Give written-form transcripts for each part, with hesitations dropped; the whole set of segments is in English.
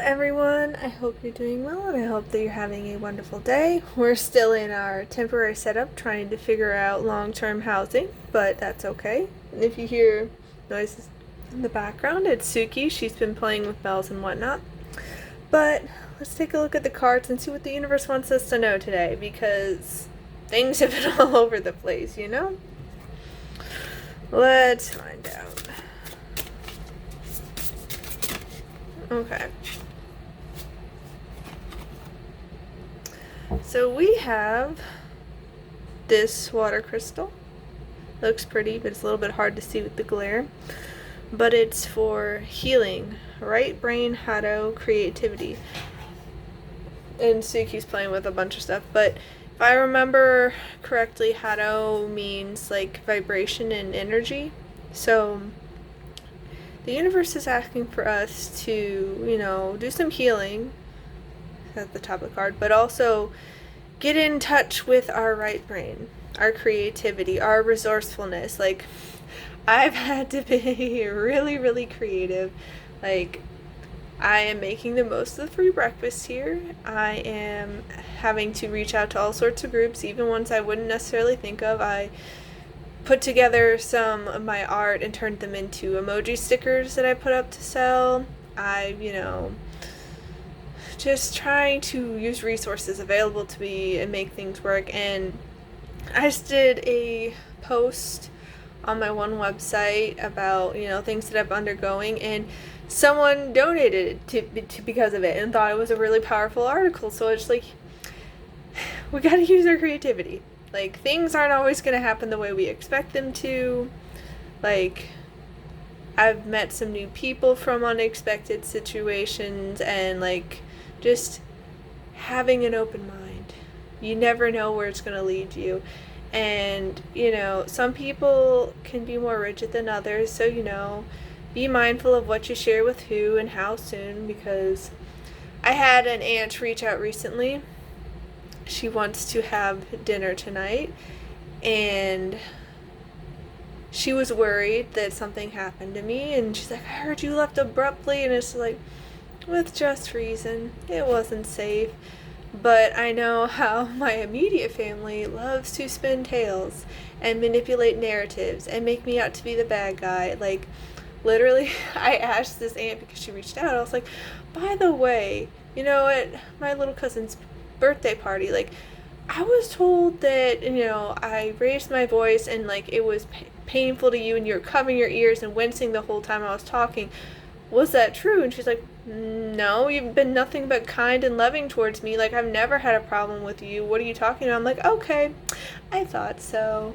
everyone, I hope you're doing well and I hope that you're having a wonderful day. We're still in our temporary setup trying to figure out long-term housing, but that's okay. And if you hear noises in the background, it's Suki. She's been playing with bells and whatnot. But let's take a look at the cards and see what the universe wants us to know today, because things have been all over the place, you know? Let's find out. Okay. So we have this water crystal. Looks pretty, but it's a little bit hard to see with the glare. But it's for healing. Right Brain Hado creativity. And Suki's playing with a bunch of stuff, but if I remember correctly, Hado means like vibration and energy. So the universe is asking for us to, do some healing at the top of the card, but also get in touch with our right brain, our creativity, our resourcefulness. Like, I've had to be really, really creative. Like, I am making the most of the free breakfast here. I am having to reach out to all sorts of groups, even ones I wouldn't necessarily think of. I put together some of my art and turned them into emoji stickers that I put up to sell. Just trying to use resources available to me and make things work. And I just did a post on my one website about, things that I'm undergoing, and someone donated to because of it and thought it was a really powerful article. So it's like, we gotta use our creativity. Like, things aren't always going to happen the way we expect them to. Like, I've met some new people from unexpected situations, and, like, just having an open mind. You never know where it's going to lead you. And, some people can be more rigid than others, so, be mindful of what you share with who and how soon, because I had an aunt reach out recently. She wants to have dinner tonight, and she was worried that something happened to me, and she's like, I heard you left abruptly, and it's like, with just reason. It wasn't safe, but I know how my immediate family loves to spin tales and manipulate narratives and make me out to be the bad guy. Like, literally, I asked this aunt because she reached out. I was like, by the way, at my little cousin's birthday party, like, I was told that, I raised my voice and, like, it was painful to you and you were covering your ears and wincing the whole time I was talking. Was that true? And she's like, no, you've been nothing but kind and loving towards me. Like, I've never had a problem with you. What are you talking about? I'm like, okay, I thought so.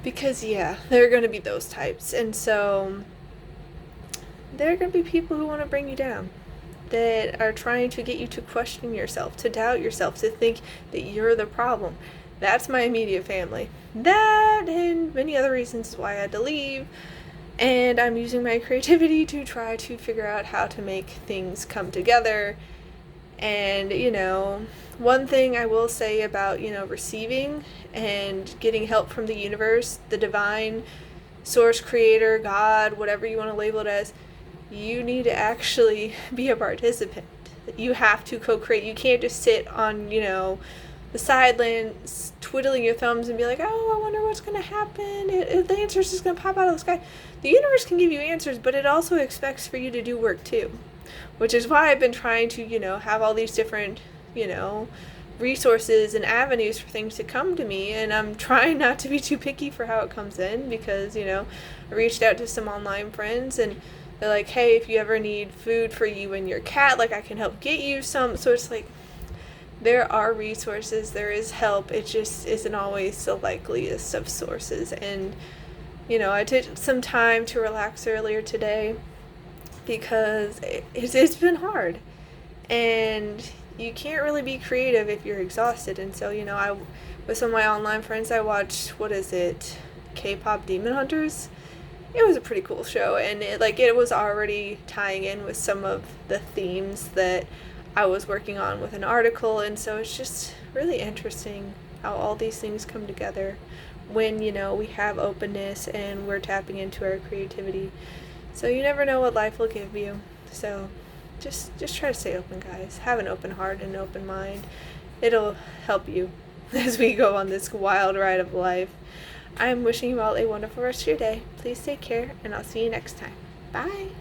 Because, yeah, there are going to be those types. And so there are going to be people who want to bring you down, that are trying to get you to question yourself, to doubt yourself, to think that you're the problem. That's my immediate family. That and many other reasons is why I had to leave. And I'm using my creativity to try to figure out how to make things come together. And, one thing I will say about, receiving and getting help from the universe, the divine source, creator, God, whatever you want to label it as, you need to actually be a participant. You have to co-create. You can't just sit on, the sidelines, twiddling your thumbs and be like, oh, I wonder what's going to happen. The answer's just going to pop out of the sky. The universe can give you answers, but it also expects for you to do work too. Which is why I've been trying to, have all these different, resources and avenues for things to come to me. And I'm trying not to be too picky for how it comes in, because, I reached out to some online friends and they're like, hey, if you ever need food for you and your cat, like, I can help get you some. So it's like, there are resources, there is help. It just isn't always the likeliest of sources. And, I took some time to relax earlier today because it's been hard. And you can't really be creative if you're exhausted. And so, with some of my online friends, I watched, K-pop Demon Hunters. It was a pretty cool show, and it was already tying in with some of the themes that I was working on with an article, and so it's just really interesting how all these things come together when, we have openness and we're tapping into our creativity. So you never know what life will give you. So just try to stay open, guys. Have an open heart and an open mind. It'll help you as we go on this wild ride of life. I'm wishing you all a wonderful rest of your day. Please take care, and I'll see you next time. Bye.